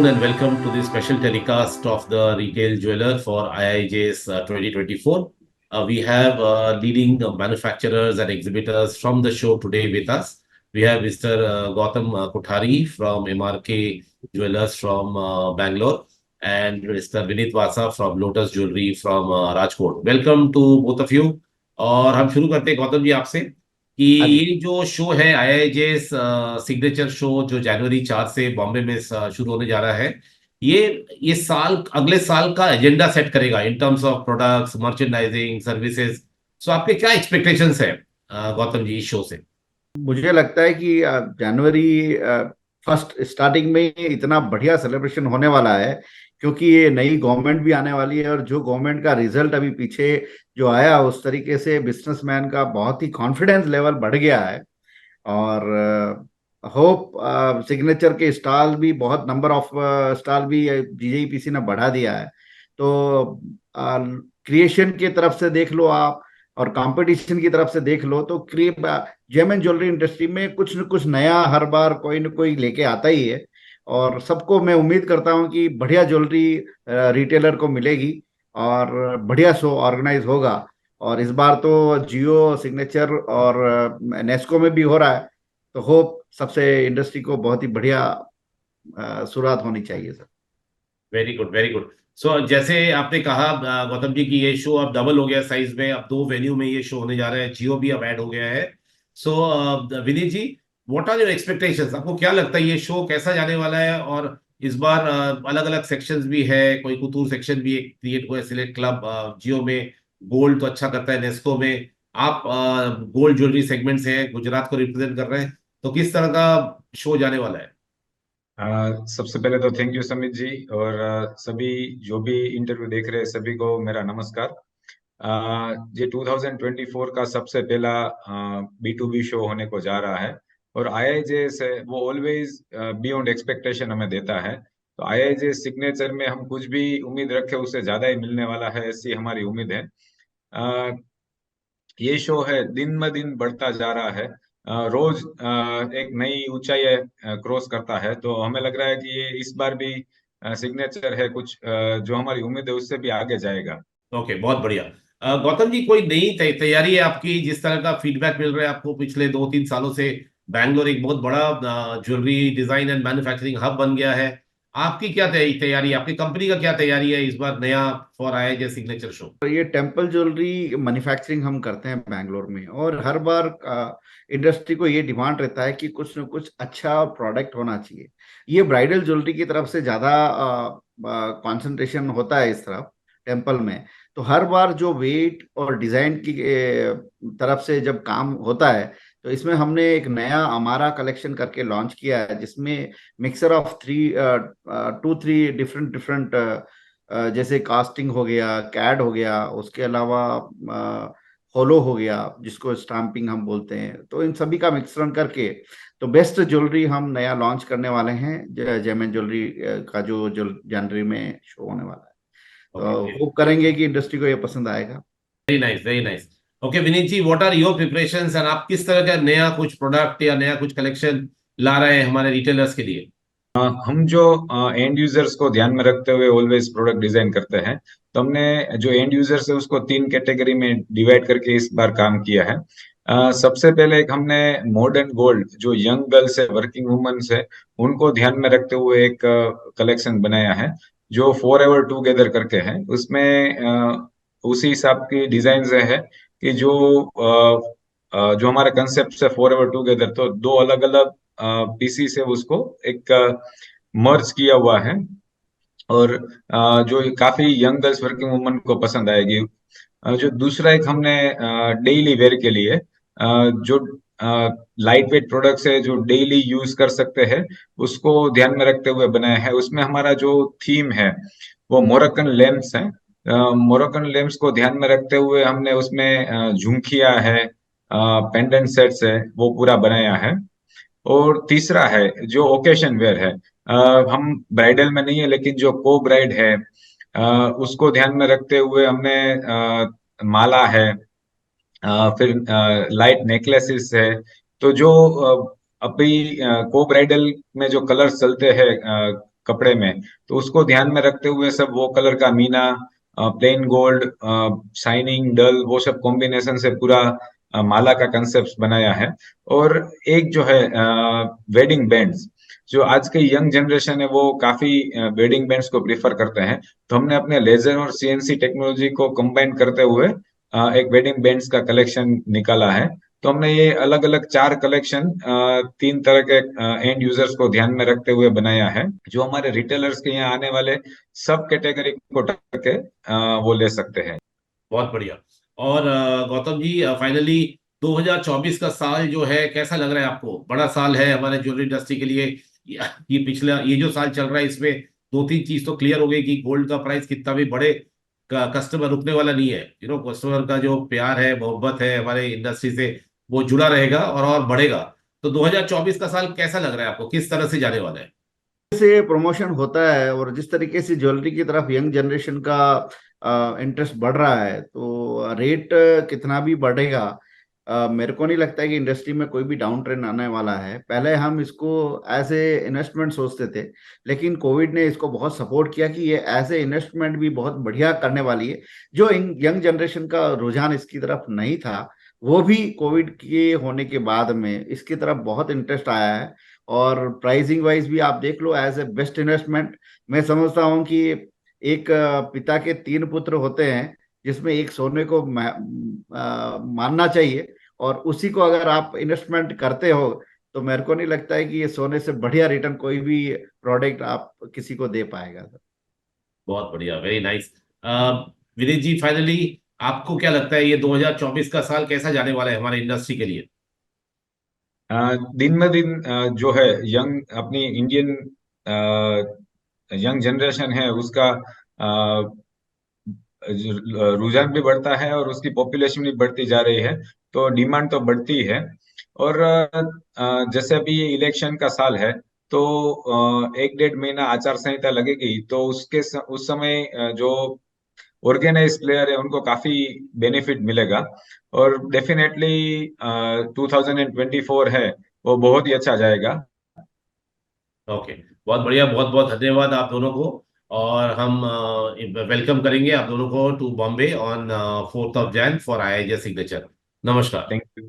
afternoon and welcome to the special telecast of the Retail Jeweler for IIJ's 2024. We have leading manufacturers and exhibitors from the show today with us. We have Mr. Gautam Kothari from MRK Jewelers from Bangalore and Mr. Vinit Vasa from Lotus Jewelry from Rajkot. Welcome to both of you. और हम शुरू करते हैं गौतम जी आपसे कि ये जो show है आईआईजे सिग्नेचर शो जो जनवरी 4 से बॉम्बे में शुरू होने जा रहा है, ये साल अगले साल का एजेंडा सेट करेगा in terms of products, merchandising, services. So आपके क्या एक्सपेक्टेशंस है गौतम जी इस शो से? मुझे लगता है कि जनवरी फर्स्ट स्टार्टिंग में इतना बढ़िया सेलिब्रेशन होने वाला है क्योंकि ये नई गवर्नमेंट भी आने वाली है और जो गवर्नमेंट का रिजल्ट अभी पीछे जो आया उस तरीके से बिजनेसमैन का बहुत ही कॉन्फिडेंस लेवल बढ़ गया है। और होप सिग्नेचर के स्टॉल भी बहुत नंबर ऑफ स्टॉल भी जीजेईपीसी ने बढ़ा दिया है। तो क्रिएशन की तरफ से देख लो आप और कंपटीशन की तरफ से देख लो तो जेम ज्वेलरी इंडस्ट्री में कुछ न कुछ नया हर बार कोई न कोई लेके आता ही है और सबको मैं उम्मीद करता हूं कि बढ़िया ज्वेलरी रिटेलर को मिलेगी और बढ़िया शो ऑर्गेनाइज होगा। और इस बार तो जियो, सिग्नेचर और नेस्को में भी हो रहा है, तो होप सबसे इंडस्ट्री को बहुत ही बढ़िया शुरुआत होनी चाहिए sir. Very good, very good. So जैसे आपने कहा गौतम जी की ये शो अब डबल हो गया साइज में, अब 2 वेन्यू में ये शो होने जा रहा है, जियो भी अब ऐड हो गया है। सो Vineet ji, what are your expectations? आपको क्या लगता है ये शो कैसा जाने वाला है? और इस बार अलग अलग सेक्शंस भी है, कोई कुतूर सेक्शन भी क्रिएट हुआ है, सिलेक्ट क्लब, जियो में गोल्ड तो अच्छा करता है, नेस्को में आप गोल्ड ज्वेलरी सेगमेंट से हैं, गुजरात को रिप्रेजेंट कर रहे हैं, तो किस तरह का शो जाने वाला है? सबसे पहले तो थैंक यू समित जी और सभी जो भी इंटरव्यू देख रहे हैं सभी को मेरा नमस्कार। ये 2024 का सबसे पहला B2B शो होने को जा रहा है और आईआईजे से वो ऑलवेज बियॉन्ड एक्सपेक्टेशन हमें देता है। तो आईआईजे सिग्नेचर में हम कुछ भी उम्मीद रखें उससे ज्यादा ही मिलने वाला है, ऐसी हमारी उम्मीद है। ये शो है दिन ब दिन बढ़ता जा रहा है, रोज एक नई ऊंचाई क्रॉस करता है, तो हमें लग रहा है कि ये इस बार भी सिग्नेचर है कुछ जो हमारी उम्मीद है उससे भी आगे जाएगा। ओके, बहुत बढ़िया। गौतम जी, कोई नई तैयारी है आपकी? जिस तरह का फीडबैक मिल रहा है आपको पिछले 2-3 सालों से, बैंगलोर एक बहुत बड़ा jewellery design and manufacturing hub बन गया है। आपकी क्या तैयारी है, आपकी कंपनी का क्या तैयारी है इस बार नया फॉर आईआईजे सिग्नेचर शो? ये टेम्पल ज्वेलरी मैन्युफैक्चरिंग हम करते हैं बैंगलोर में और हर बार इंडस्ट्री को ये डिमांड रहता है कि कुछ न कुछ अच्छा प्रोडक्ट होना चाहिए। ये ब्राइडल ज्वेलरी की तरफ से ज्यादा कंसंट्रेशन होता है इस तरफ टेम्पल में। तो हर बार जो वेट और डिजाइन की तरफ से जब काम होता है तो इसमें हमने एक नया हमारा कलेक्शन करके लॉन्च किया है जिसमें मिक्सर ऑफ 3 डिफरेंट जैसे कास्टिंग हो गया, कैड हो गया, उसके अलावा होलो हो गया जिसको स्टाम्पिंग हम बोलते हैं। तो इन सभी का मिश्रण करके तो बेस्ट ज्वेलरी हम नया लॉन्च करने वाले हैं जेम ज्वेलरी का जो जनवरी में शो होने वाला है। तो होप करेंगे कि इंडस्ट्री को ये पसंद आएगा। Very nice, very nice. Okay Vineet ji, what are your preparations and आप किस तरह का नया कुछ प्रोडक्ट या नया कुछ कलेक्शन ला रहे हैं हमारे रिटेलर्स के लिए? हम जो एंड यूजर्स को ध्यान में रखते हुए ऑलवेज प्रोडक्ट डिजाइन करते हैं, तो हमने जो एंड यूजर्स है उसको 3 कैटेगरी में डिवाइड करके इस बार काम किया है। सबसे पहले एक हमने मॉडर्न गोल्ड, जो यंग गर्ल्स है, वर्किंग वुमेन्स है, उनको ध्यान में रखते हुए एक कलेक्शन बनाया है जो फॉर एवर टूगेदर करके है। उसमें उसी हिसाब की डिजाइन है कि जो हमारे कंसेप्ट से फॉर एवर टूगेदर, तो 2 अलग अलग पीसी से उसको एक मर्ज किया हुआ है और जो काफी यंग गर्ल्स, वर्किंग वुमन को पसंद आएगी। जो दूसरा एक हमने डेली वेयर के लिए जो लाइट वेट प्रोडक्ट्स है जो डेली यूज कर सकते हैं उसको ध्यान में रखते हुए बनाया है। उसमें हमारा जो थीम है वो मोरक्कन लैम्प्स है। मोरक्कन लैम्प्स को ध्यान में रखते हुए हमने उसमें झुमकिया है, पेंडेंट सेट्स है, वो पूरा बनाया है। और तीसरा है जो ओकेशन वेयर है, हम ब्राइडल में नहीं है लेकिन जो को ब्राइड है उसको ध्यान में रखते हुए हमने माला है, फिर लाइट नेकलेसेस है। तो जो अभी को ब्राइडल में जो कलर्स चलते हैं कपड़े में, तो उसको ध्यान में रखते हुए सब वो कलर का मीना, प्लेन गोल्ड, शाइनिंग, डल, वो सब कॉम्बिनेशन से पूरा माला का कंसेप्ट बनाया है। और एक जो है वेडिंग बैंड्स, जो आज के यंग जनरेशन है वो काफी वेडिंग बैंड्स को प्रीफर करते हैं, तो हमने अपने लेजर और सीएनसी टेक्नोलॉजी को कंबाइन करते हुए एक वेडिंग बैंड्स का कलेक्शन निकाला है। तो हमने ये अलग अलग 4 कलेक्शन 3 तरह के एंड यूजर्स को ध्यान में रखते हुए बनाया है, जो हमारे रिटेलर्स के यहाँ आने वाले सब कैटेगरी को टक्कर के वो ले सकते हैं। बहुत बढ़िया। और गौतम जी, फाइनली 2024 का साल जो है कैसा लग रहा है आपको? बड़ा साल है हमारे ज्वेलरी इंडस्ट्री के लिए। ये पिछला ये जो साल चल रहा है, इसमें दो तीन चीज तो क्लियर हो गई कि गोल्ड का प्राइस कितना भी बढ़े, कस्टमर रुकने वाला नहीं है। कस्टमर का जो प्यार है, मोहब्बत है हमारे इंडस्ट्री से, वो जुड़ा रहेगा और बढ़ेगा। तो 2024 का साल कैसा लग रहा है आपको? किस तरह से जाने वाला है? से प्रमोशन होता है और जिस तरीके से ज्वेलरी की तरफ यंग जनरेशन का इंटरेस्ट बढ़ रहा है, तो रेट कितना भी बढ़ेगा, मेरे को नहीं लगता है कि इंडस्ट्री में कोई भी डाउन ट्रेंड आने वाला है। पहले हम इसको एज ए इन्वेस्टमेंट सोचते थे, लेकिन कोविड ने इसको बहुत सपोर्ट किया कि ये एज ए इन्वेस्टमेंट भी बहुत बढ़िया करने वाली है। जो यंग जनरेशन का रुझान इसकी तरफ नहीं था, वो भी कोविड के होने के बाद में इसकी तरफ बहुत इंटरेस्ट आया है। और प्राइसिंग वाइज भी आप देख लो, एज ए बेस्ट इन्वेस्टमेंट मैं समझता हूँ कि एक पिता के 3 पुत्र होते हैं, जिसमें एक सोने को मानना चाहिए, और उसी को अगर आप इन्वेस्टमेंट करते हो, तो मेरे को नहीं लगता है कि ये सोने से बढ़िया रिटर्न कोई भी प्रोडक्ट आप किसी को दे पाएगा सर। बहुत बढ़िया, वेरी नाइस। विनीत जी, फाइनली आपको क्या लगता है ये 2024 का साल कैसा जाने वाला है हमारे इंडस्ट्री के लिए? दिन में दिन जो है यंग अपनी इंडियन यंग जनरेशन है उसका रुझान भी बढ़ता है और उसकी पॉपुलेशन भी बढ़ती जा रही है, तो डिमांड तो बढ़ती है। और जैसे अभी ये इलेक्शन का साल है, तो 1 डेढ़ महीना आचार संहिता लगेगी, तो उस समय जो ऑर्गेनाइज प्लेयर है उनको काफी बेनिफिट मिलेगा। और डेफिनेटली 2024 है वो बहुत ही अच्छा जाएगा। ओके, बहुत बढ़िया। बहुत बहुत धन्यवाद आप दोनों को। और हम वेलकम करेंगे आप दोनों को to Bombay on 4th of Jan for IIJ signature. नमस्कार। Thank you.